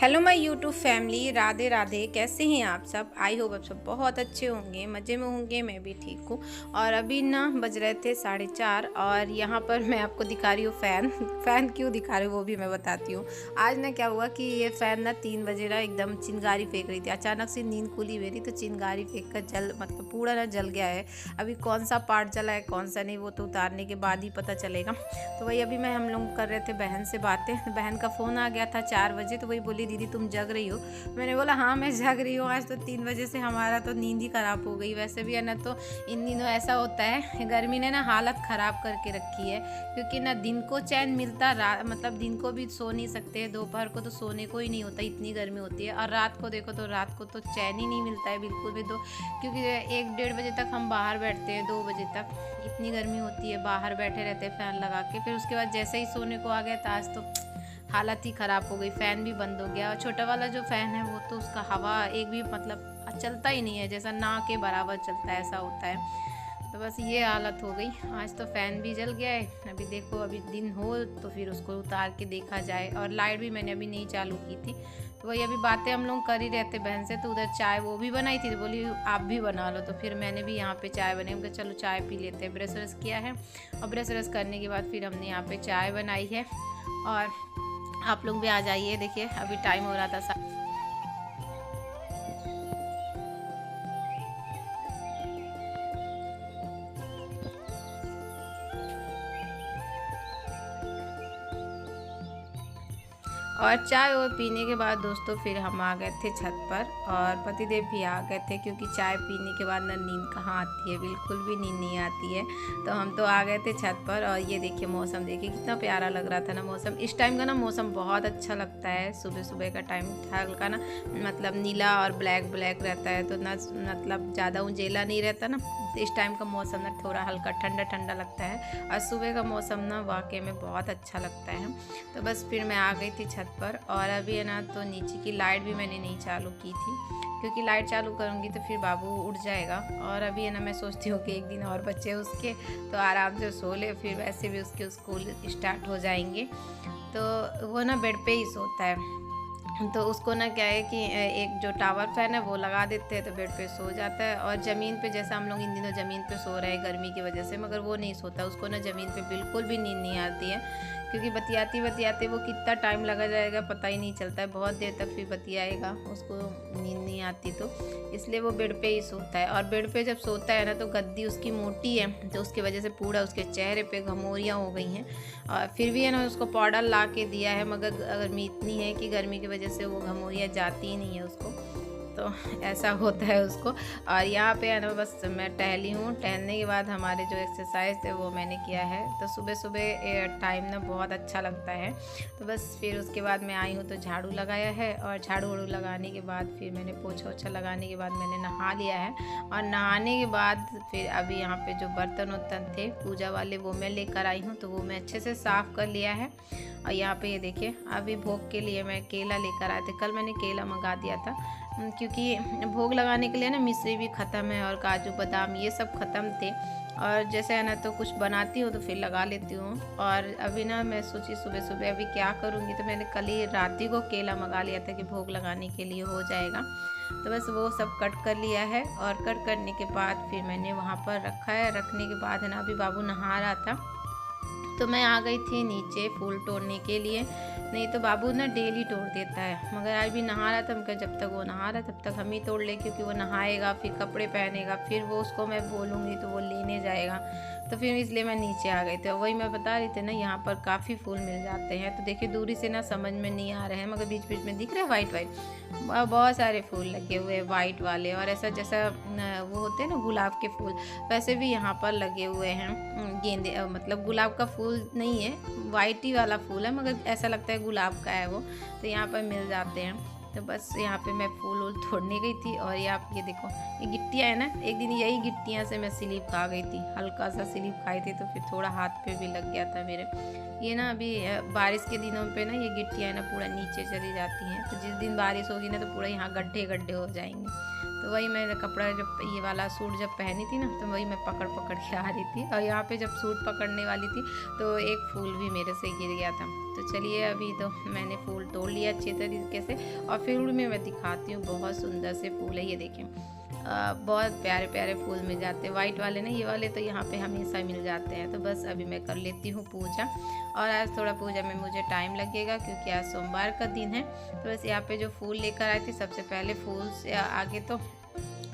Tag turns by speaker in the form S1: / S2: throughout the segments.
S1: Hello my YouTube family, Radhe Radhe. कैसे हैं आप सब? आई होप आप सब बहुत अच्छे होंगे, मज़े में होंगे। मैं भी ठीक हूँ। और अभी ना बज रहे थे 4:30 और यहाँ पर मैं आपको दिखा रही हूँ फ़ैन क्यों दिखा रही हूँ वो भी मैं बताती हूँ। आज ना क्या हुआ कि ये फ़ैन ना 3 बजे ना एकदम चिंगारी फेंक रही थी। अचानक से नींद खुली मेरी तो चिंगारी फेंक कर मतलब पूरा ना जल गया है। अभी कौन सा पार्ट जला है कौन सा नहीं वो तो उतारने के बाद ही पता चलेगा। तो वही अभी हम लोग कर रहे थे बहन से बातें। बहन का फ़ोन आ गया था 4 बजे, तो वही बोली दीदी तुम जग रही हो? मैंने बोला हाँ मैं जग रही हूँ। आज तो 3 बजे से हमारा तो नींद ही ख़राब हो गई। वैसे भी है ना, तो इन दिनों ऐसा होता है, गर्मी ने ना हालत ख़राब करके रखी है। क्योंकि ना दिन को चैन मिलता, मतलब दिन को भी सो नहीं सकते, दोपहर को तो सोने को ही नहीं होता, इतनी गर्मी होती है। और रात को देखो तो रात को तो चैन ही नहीं मिलता है बिल्कुल भी। क्योंकि 1-1:30 बजे तक हम बाहर बैठते हैं, 2 बजे तक इतनी गर्मी होती है, बाहर बैठे रहते हैं फ़ैन लगा के। फिर उसके बाद जैसे ही सोने को आ गया तो आज तो हालत ही ख़राब हो गई। फ़ैन भी बंद हो गया और छोटा वाला जो फ़ैन है वो तो उसका हवा एक भी मतलब चलता ही नहीं है, जैसा ना के बराबर चलता है, ऐसा होता है। तो बस ये हालत हो गई। आज तो फ़ैन भी जल गया है। अभी देखो, अभी दिन हो तो फिर उसको उतार के देखा जाए। और लाइट भी मैंने अभी नहीं चालू की थी। तो वही अभी बातें हम लोग कर ही रहते बहन से। तो उधर चाय वो भी बनाई थी, तो बोली आप भी बना लो। तो फिर मैंने भी यहाँ पे चाय बनाई। हम कहा चलो चाय पी लेते हैं। ब्रश व्रश किया है और ब्रश व्रश करने के बाद फिर हमने यहाँ पे चाय बनाई है। और आप लोग भी आ जाइए। देखिए अभी टाइम हो रहा था। और चाय और पीने के बाद दोस्तों फिर हम आ गए थे छत पर। और पतिदेव भी आ गए थे, क्योंकि चाय पीने के बाद ना नींद कहाँ आती है, बिल्कुल भी नींद नहीं आती है। तो हम तो आ गए थे छत पर। और ये देखिए मौसम, देखिए कितना प्यारा लग रहा था ना मौसम। इस टाइम का ना मौसम बहुत अच्छा लगता है। सुबह सुबह का टाइम हल्का ना मतलब नीला और ब्लैक ब्लैक रहता है, तो ना मतलब ज़्यादा उजेला नहीं रहता ना। तो इस टाइम का मौसम ना थोड़ा हल्का ठंडा ठंडा लगता है। और सुबह का मौसम ना वाकई में बहुत अच्छा लगता है। तो बस फिर मैं आ गई थी छत पर। और अभी है ना, तो नीचे की लाइट भी मैंने नहीं चालू की थी, क्योंकि लाइट चालू करूँगी तो फिर बाबू उठ जाएगा। और अभी है ना, मैं सोचती हूँ कि एक दिन और बच्चे उसके तो आराम से सो ले, फिर वैसे भी उसके स्कूल स्टार्ट हो जाएंगे। तो वो ना बेड पे ही सोता है। तो उसको ना क्या है कि एक जो टावर फैन है वो लगा देते हैं तो बेड पे सो जाता है। और ज़मीन पे, जैसा हम लोग इन दिनों ज़मीन पे सो रहे हैं गर्मी की वजह से, मगर वो नहीं सोता। उसको ना ज़मीन पे बिल्कुल भी नींद नहीं आती है, क्योंकि बतियाते बतियाते वो कितना टाइम लगा जाएगा पता ही नहीं चलता है। बहुत देर तक फिर बतियाएगा, उसको नींद नहीं आती, तो इसलिए वो बेड पे ही सोता है। और बेड पे जब सोता है ना, तो गद्दी उसकी मोटी है, तो उसकी वजह से पूरा उसके चेहरे पे घमोरियाँ हो गई हैं। और फिर भी है ना, उसको पाउडर ला के दिया है, मगर गर्मी इतनी है कि गर्मी की वजह से वो घमोरियाँ जाती ही नहीं है उसको। तो ऐसा होता है उसको। और यहाँ पे है ना, बस मैं टहली हूँ। टहलने के बाद हमारे जो एक्सरसाइज थे वो मैंने किया है। तो सुबह सुबह टाइम ना बहुत अच्छा लगता है। तो बस फिर उसके बाद मैं आई हूँ तो झाड़ू लगाया है। और झाड़ू वाड़ू लगाने के बाद फिर मैंने पोछा ओछा लगाने के बाद मैंने नहा लिया है। और नहाने के बाद फिर अभी यहाँ पे जो बर्तन वर्तन थे पूजा वाले वो मैं लेकर आई हूँ, तो वो मैं अच्छे से साफ़ कर लिया है। और यहाँ पे ये देखिए, अभी भोग के लिए मैं केला लेकर आए थे। कल मैंने केला मंगा दिया था, क्योंकि भोग लगाने के लिए ना मिश्री भी ख़त्म है और काजू बादाम ये सब ख़त्म थे। और जैसे है ना, तो कुछ बनाती हूँ तो फिर लगा लेती हूँ। और अभी ना मैं सोची सुबह सुबह अभी क्या करूँगी, तो मैंने कल ही रात ही को केला मंगा लिया था कि भोग लगाने के लिए हो जाएगा। तो बस वो सब कट कर लिया है। और कट करने के बाद फिर मैंने वहाँ पर रखा है। रखने के बाद है ना, अभी बाबू नहा रहा था तो मैं आ गई थी नीचे फूल तोड़ने के लिए। नहीं तो बाबू ना डेली तोड़ देता है, मगर आज भी नहा रहा था। मैं जब तक वो नहा रहा तब तक हम ही तोड़ ले, क्योंकि वो नहाएगा फिर कपड़े पहनेगा, फिर वो उसको मैं बोलूँगी तो वो लेने जाएगा। तो फिर इसलिए मैं नीचे आ गई थी। वही मैं बता रही थी ना, यहाँ पर काफ़ी फूल मिल जाते हैं। तो देखिए दूरी से ना समझ में नहीं आ रहे हैं, मगर बीच बीच में दिख रहे हैं वाइट वाइट बहुत सारे फूल लगे हुए हैं वाइट वाले। और ऐसा जैसा वो होते हैं ना गुलाब के फूल, वैसे भी यहाँ पर लगे हुए हैं। गेंदे मतलब गुलाब का फूल नहीं है, वाइट ही वाला फूल है, मगर ऐसा लगता है गुलाब का है वो। तो यहाँ पर मिल जाते हैं। तो बस यहाँ पे मैं फूल वूल तोड़ने गई थी। और ये देखो ये गिट्टियाँ है ना, एक दिन यही गिट्टियाँ से मैं स्लिप खा गई थी, हल्का सा स्लिप खाई थी, तो फिर थोड़ा हाथ पे भी लग गया था मेरे। ये ना अभी बारिश के दिनों पे ना ये गिट्टियाँ ना पूरा नीचे चली जाती हैं, तो जिस दिन बारिश होगी ना तो पूरा यहाँ गड्ढे गड्ढे हो जाएंगे। तो वही मैं कपड़ा जब ये वाला सूट जब पहनी थी ना, तो वही मैं पकड़ पकड़ के आ रही थी, और यहाँ पे जब सूट पकड़ने वाली थी तो एक फूल भी मेरे से गिर गया था। तो चलिए अभी तो मैंने फूल तोड़ लिया अच्छे तरीके से, और फिर में मैं दिखाती हूँ। बहुत सुंदर से फूल है, ये देखें बहुत प्यारे प्यारे फूल मिल जाते हैं, वाइट वाले ना, ये वाले तो यहाँ पे हमेशा मिल जाते हैं। तो बस अभी मैं कर लेती हूँ पूजा, और आज थोड़ा पूजा में मुझे टाइम लगेगा क्योंकि आज सोमवार का दिन है। तो बस यहाँ पे जो फूल लेकर आई थी, सबसे पहले फूल से आगे तो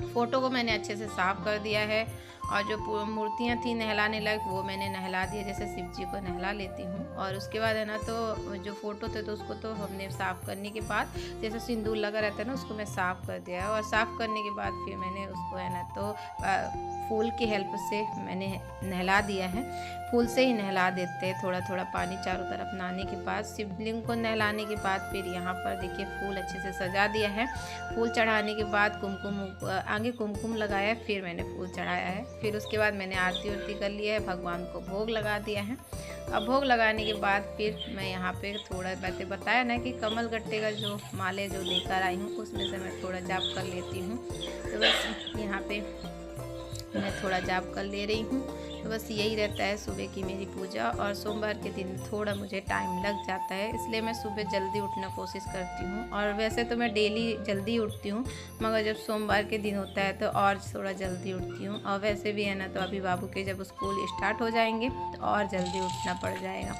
S1: फ़ोटो को मैंने अच्छे से साफ़ कर दिया है, और जो मूर्तियाँ थी नहलाने लायक वो मैंने नहला दिया, जैसे शिव जी को नहला लेती हूँ। और उसके बाद है ना, तो जो फ़ोटो थे तो उसको तो हमने साफ़ करने के बाद, जैसे सिंदूर लगा रहता है ना, उसको मैं साफ़ कर दिया है। और साफ़ करने के बाद फिर मैंने उसको है ना तो फूल की हेल्प से मैंने नहला दिया है। फूल से ही नहला देते हैं, थोड़ा थोड़ा पानी चारों तरफ नहाने के बाद। शिवलिंग को नहलाने के बाद फिर यहाँ पर देखिए फूल अच्छे से सजा दिया है। फूल चढ़ाने के बाद आगे कुमकुम लगाया, फिर मैंने फूल चढ़ाया है। फिर उसके बाद मैंने आरती उरती कर लिया है, भगवान को भोग लगा दिया है। अब भोग लगाने के बाद फिर मैं यहाँ पे थोड़ा बताया ना कि कमल गट्टे का जो माले जो लेकर आई हूँ, उसमें से मैं थोड़ा जाप कर लेती हूँ। तो बस यहाँ पे मैं थोड़ा जाप कर ले रही हूँ। तो बस यही रहता है सुबह की मेरी पूजा। और सोमवार के दिन थोड़ा मुझे टाइम लग जाता है, इसलिए मैं सुबह जल्दी उठना कोशिश करती हूँ। और वैसे तो मैं डेली जल्दी उठती हूँ, मगर जब सोमवार के दिन होता है तो और थोड़ा जल्दी उठती हूँ। और वैसे भी है ना, तो अभी बाबू के जब स्कूल स्टार्ट हो जाएंगे तो और जल्दी उठना पड़ जाएगा।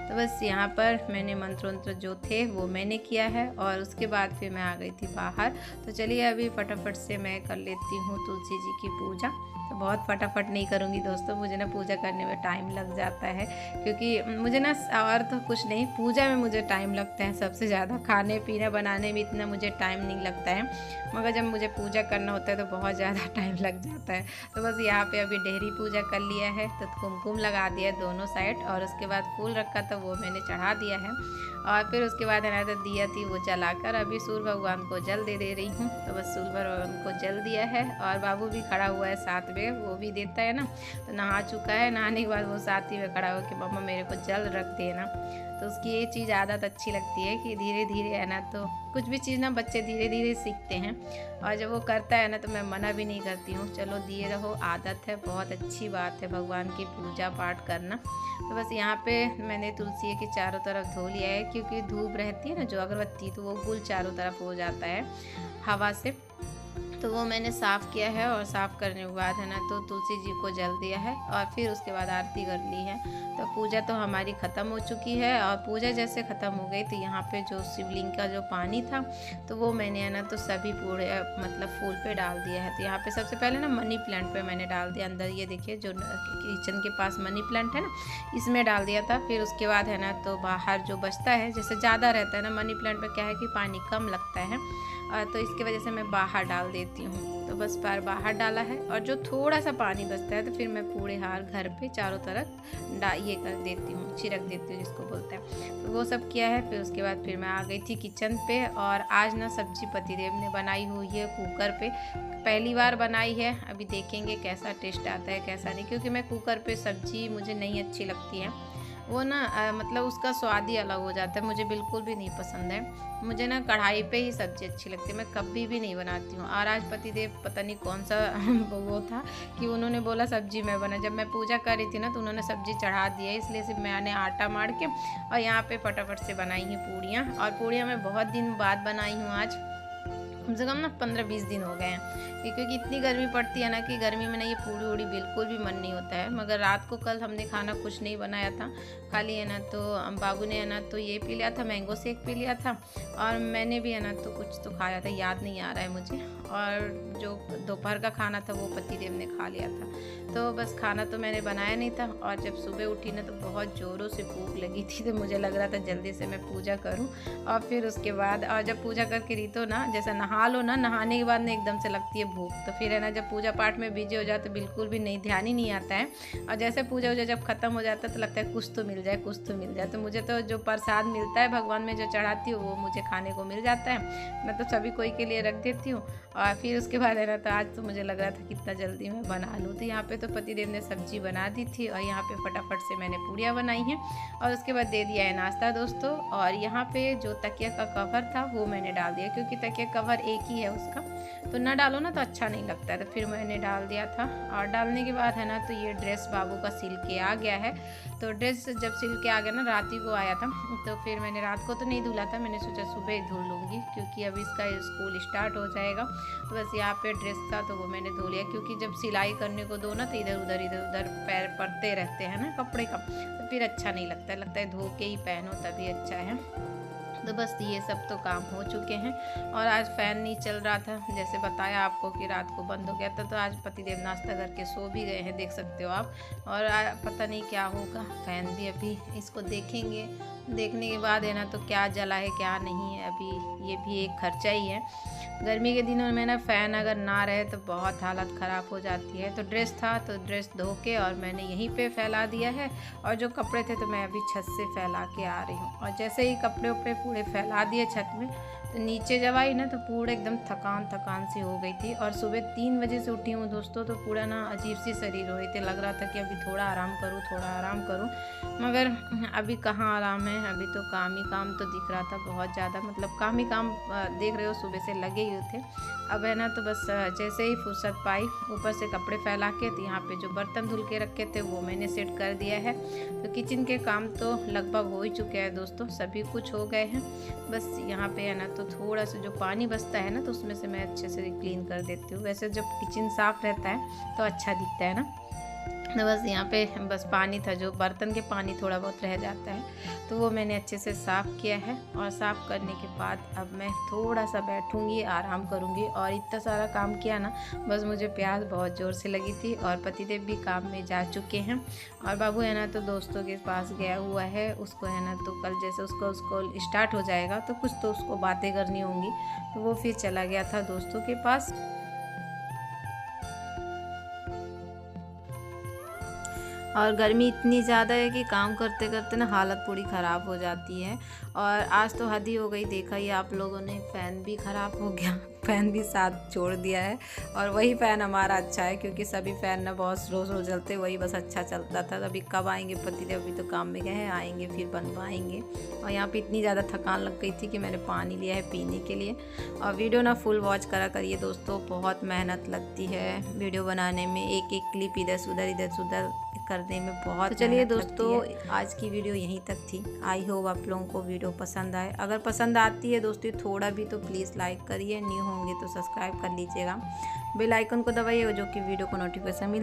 S1: तो बस यहाँ पर मैंने मंत्र वंत्र जो थे वो मैंने किया है, और उसके बाद फिर मैं आ गई थी बाहर। तो चलिए अभी फटाफट से मैं कर लेती हूँ तुलसी जी की पूजा। तो बहुत फटाफट नहीं करूँगी दोस्तों, मुझे ना पूजा करने में टाइम लग जाता है, क्योंकि मुझे ना और तो कुछ नहीं, पूजा में मुझे टाइम लगता है सबसे ज़्यादा। खाने पीने बनाने में इतना मुझे टाइम नहीं लगता है, मगर जब मुझे पूजा करना होता है तो बहुत ज़्यादा टाइम लग जाता है। तो बस यहाँ पे अभी डेहरी पूजा कर लिया है, तो कुमकुम लगा दिया दोनों साइड, और उसके बाद फूल रखा था वो मैंने चढ़ा दिया है। और फिर उसके बाद है ना, तो दिया थी वो जलाकर अभी सूर्य भगवान को जल दे रही हूँ। तो बस सूर्य भगवान को जल दिया है, और बाबू भी खड़ा हुआ है साथ में, वो भी देता है ना। तो नहा चुका है, नहाने के बाद वो साथ ही में खड़ा हो कि मम्मा मेरे को जल रख देना। तो उसकी ये चीज़ आदत अच्छी लगती है कि धीरे धीरे है ना, तो कुछ भी चीज़ ना बच्चे धीरे धीरे सीखते हैं, और जब वो करता है ना तो मैं मना भी नहीं करती हूँ, चलो दिए रहो, आदत है, बहुत अच्छी बात है भगवान की पूजा पाठ करना। तो बस यहाँ पे मैंने तुलसी के चारों तरफ धो लिया है, क्योंकि धूप रहती है ना जो अगरबत्ती, तो वो गुल चारों तरफ हो जाता है हवा से। तो वो मैंने साफ़ किया है, और साफ़ करने के बाद है ना, तो तुलसी जी को जल दिया है, और फिर उसके बाद आरती कर ली है। तो पूजा तो हमारी ख़त्म हो चुकी है। और पूजा जैसे ख़त्म हो गई, तो यहाँ पे जो शिवलिंग का जो पानी था, तो वो मैंने है ना, तो सभी पूरे मतलब फूल पे डाल दिया है। तो यहाँ पे सबसे पहले ना मनी प्लांट पे मैंने डाल दिया अंदर, ये देखिए जो किचन के पास मनी प्लांट है ना, इसमें डाल दिया था। फिर उसके बाद है ना, तो बाहर जो बचता है, जैसे ज़्यादा रहता है ना मनी प्लांट में, क्या है कि पानी कम लगता है, तो इसकी वजह से मैं बाहर डाल देती हूँ। तो बस बाहर डाला है, और जो थोड़ा सा पानी बचता है तो फिर मैं पूरे हार घर पे चारों तरफ ये कर देती हूँ, छिड़क देती हूँ जिसको बोलते हैं। तो वो सब किया है। फिर उसके बाद फिर मैं आ गई थी किचन पे, और आज ना सब्जी पतिदेव ने बनाई हुई है कुकर पे, पहली बार बनाई है। अभी देखेंगे कैसा टेस्ट आता है कैसा नहीं, क्योंकि मैं कुकर पे सब्जी मुझे नहीं अच्छी लगती है, वो ना मतलब उसका स्वाद ही अलग हो जाता है, मुझे बिल्कुल भी नहीं पसंद है। मुझे ना कढ़ाई पे ही सब्ज़ी अच्छी लगती है, मैं कभी भी नहीं बनाती हूँ। और आज पतिदेव पता नहीं कौन सा वो था कि उन्होंने बोला सब्जी मैं बना, जब मैं पूजा कर रही थी ना, तो उन्होंने सब्जी चढ़ा दिया, इसलिए सिर्फ मैंने आटा मार के और यहाँ पे फटाफट से बनाई हैं पूड़ियाँ। और पूड़ियाँ मैं बहुत दिन बाद बनाई हूँ आज, कम से कम ना 15-20 दिन हो गए हैं, क्योंकि इतनी गर्मी पड़ती है ना कि गर्मी में ना ये पूड़ी उड़ी बिल्कुल भी मन नहीं होता है। मगर रात को कल हमने खाना कुछ नहीं बनाया था, खाली है ना, तो बाबू ने है ना, तो ये पी लिया था, मैंगो शेक पी लिया था, और मैंने भी है ना, तो कुछ तो खाया था, याद नहीं आ रहा है मुझे। और जो दोपहर का खाना था वो पतिदेव ने खा लिया था। तो बस खाना तो मैंने बनाया नहीं था, और जब सुबह उठी ना तो बहुत ज़ोरों से भूख लगी थी, तो मुझे लग रहा था जल्दी से मैं पूजा करूं। और फिर उसके बाद और जब पूजा करके रीतो ना जैसा नहा लो ना, नहाने के बाद ना एकदम से लगती है भूख, तो फिर है ना जब पूजा पाठ में बिजी हो जाए तो बिल्कुल भी नहीं, ध्यान ही नहीं आता है। और जैसे पूजा वूजा जब ख़त्म हो जाता है तो लगता है कुछ तो मिल जाए, कुछ तो मिल जाए। तो मुझे तो जो प्रसाद मिलता है भगवान में जो चढ़ाती हूँ वो मुझे खाने को मिल जाता है, मैं तो सभी कोई के लिए रख देती हूँ। और फिर उसके बाद है ना तो आज तो मुझे लग रहा था कितना जल्दी मैं बना लूँ। तो यहाँ पे तो पतिदेव ने सब्जी बना दी थी, और यहाँ पे फटाफट से मैंने पूड़ियाँ बनाई हैं, और उसके बाद दे दिया है नाश्ता दोस्तों। और यहाँ पे जो तकिया का कवर था वो मैंने डाल दिया, क्योंकि तकिया कवर एक ही है उसका, तो ना डालो ना तो अच्छा नहीं लगता है, तो फिर मैंने डाल दिया था। और डालने के बाद है ना तो ये ड्रेस बाबू का सिल के आ गया है। तो ड्रेस जब सिल के आ गया ना, रात ही को आया था, तो फिर मैंने रात को तो नहीं धुला था, मैंने सोचा सुबह ही धुल लूँगी, क्योंकि अब इसका स्कूल स्टार्ट हो जाएगा। तो बस यहाँ पे ड्रेस था तो वो मैंने धो लिया, क्योंकि जब सिलाई करने को दो ना तो इधर उधर पैर पड़ते रहते हैं ना कपड़े का, तो फिर अच्छा नहीं लगता है धो के ही पहनो तभी अच्छा है। तो बस ये सब तो काम हो चुके हैं। और आज फ़ैन नहीं चल रहा था, जैसे बताया आपको कि रात को बंद हो गया था, तो आज पतिदेव नाश्ता करके सो भी गए हैं, देख सकते हो आप। और पता नहीं क्या होगा, फ़ैन भी अभी इसको देखेंगे, देखने के बाद है ना तो क्या जला है क्या नहीं है, अभी ये भी एक खर्चा ही है। गर्मी के दिनों में ना फ़ैन अगर ना रहे तो बहुत हालत ख़राब हो जाती है। तो ड्रेस था तो ड्रेस धो के और मैंने यहीं पे फैला दिया है, और जो कपड़े थे तो मैं अभी छत से फैला के आ रही हूँ। और जैसे ही कपड़े उपड़े पूरे फैला दिए छत में, तो नीचे जब आई ना तो पूरा एकदम थकान सी हो गई थी। और सुबह 3 बजे से उठी हूँ दोस्तों, तो पूरा ना अजीब सी शरीर हो रही थी, लग रहा था कि अभी थोड़ा आराम करूँ, मगर अभी कहाँ आराम है, अभी तो काम ही काम तो दिख रहा था बहुत ज़्यादा, मतलब काम ही काम देख रहे हो, सुबह से लगे ही थे। अब है ना तो बस जैसे ही फुर्सत पाई, ऊपर से कपड़े फैला के, तो यहाँ पे जो बर्तन धुल के रखे थे वो मैंने सेट कर दिया है। तो किचन के काम तो लगभग हो ही चुके हैं दोस्तों, सभी कुछ हो गए हैं। बस यहाँ पे है ना तो थोड़ा सा जो पानी बचता है ना, तो उसमें से मैं अच्छे से क्लीन कर देती हूँ। वैसे जब किचन साफ़ रहता है तो अच्छा दिखता है ना, तो बस यहाँ पे बस पानी था, जो बर्तन के पानी थोड़ा बहुत रह जाता है, तो वो मैंने अच्छे से साफ़ किया है। और साफ़ करने के बाद अब मैं थोड़ा सा बैठूँगी, आराम करूँगी। और इतना सारा काम किया ना, बस मुझे प्यास बहुत ज़ोर से लगी थी, और पतिदेव भी काम में जा चुके हैं। और बाबू है ना तो दोस्तों के पास गया हुआ है, उसको है ना तो कल जैसे उसको स्टार्ट हो जाएगा तो कुछ तो उसको बातें करनी होंगी, तो वो फिर चला गया था दोस्तों के पास। और गर्मी इतनी ज़्यादा है कि काम करते करते ना हालत पूरी ख़राब हो जाती है। और आज तो हद ही हो गई, देखा ही आप लोगों ने, फ़ैन भी ख़राब हो गया, फ़ैन भी साथ छोड़ दिया है। और वही फ़ैन हमारा अच्छा है, क्योंकि सभी फ़ैन ना बहुत स्लो चलते, वही बस अच्छा चलता था। अभी कब आएंगे पतिदेव, अभी तो काम में गए हैं, आएंगे फिर बनवाएंगे। और यहाँ पे इतनी ज़्यादा थकान लग गई थी कि मैंने पानी लिया है पीने के लिए। और वीडियो ना फुल वॉच करा करिए दोस्तों, बहुत मेहनत लगती है वीडियो बनाने में, एक एक क्लिप इधर से उधर करने में बहुत। तो चलिए दोस्तों, आज की वीडियो यहीं तक थी। आई होप आप लोगों को वीडियो पसंद आए। अगर पसंद आती है दोस्तों थोड़ा भी, तो प्लीज़ लाइक करिए, न्यू होंगे तो सब्सक्राइब कर लीजिएगा, बेल आइकन को दबाइए जो कि वीडियो को नोटिफिकेशन मिल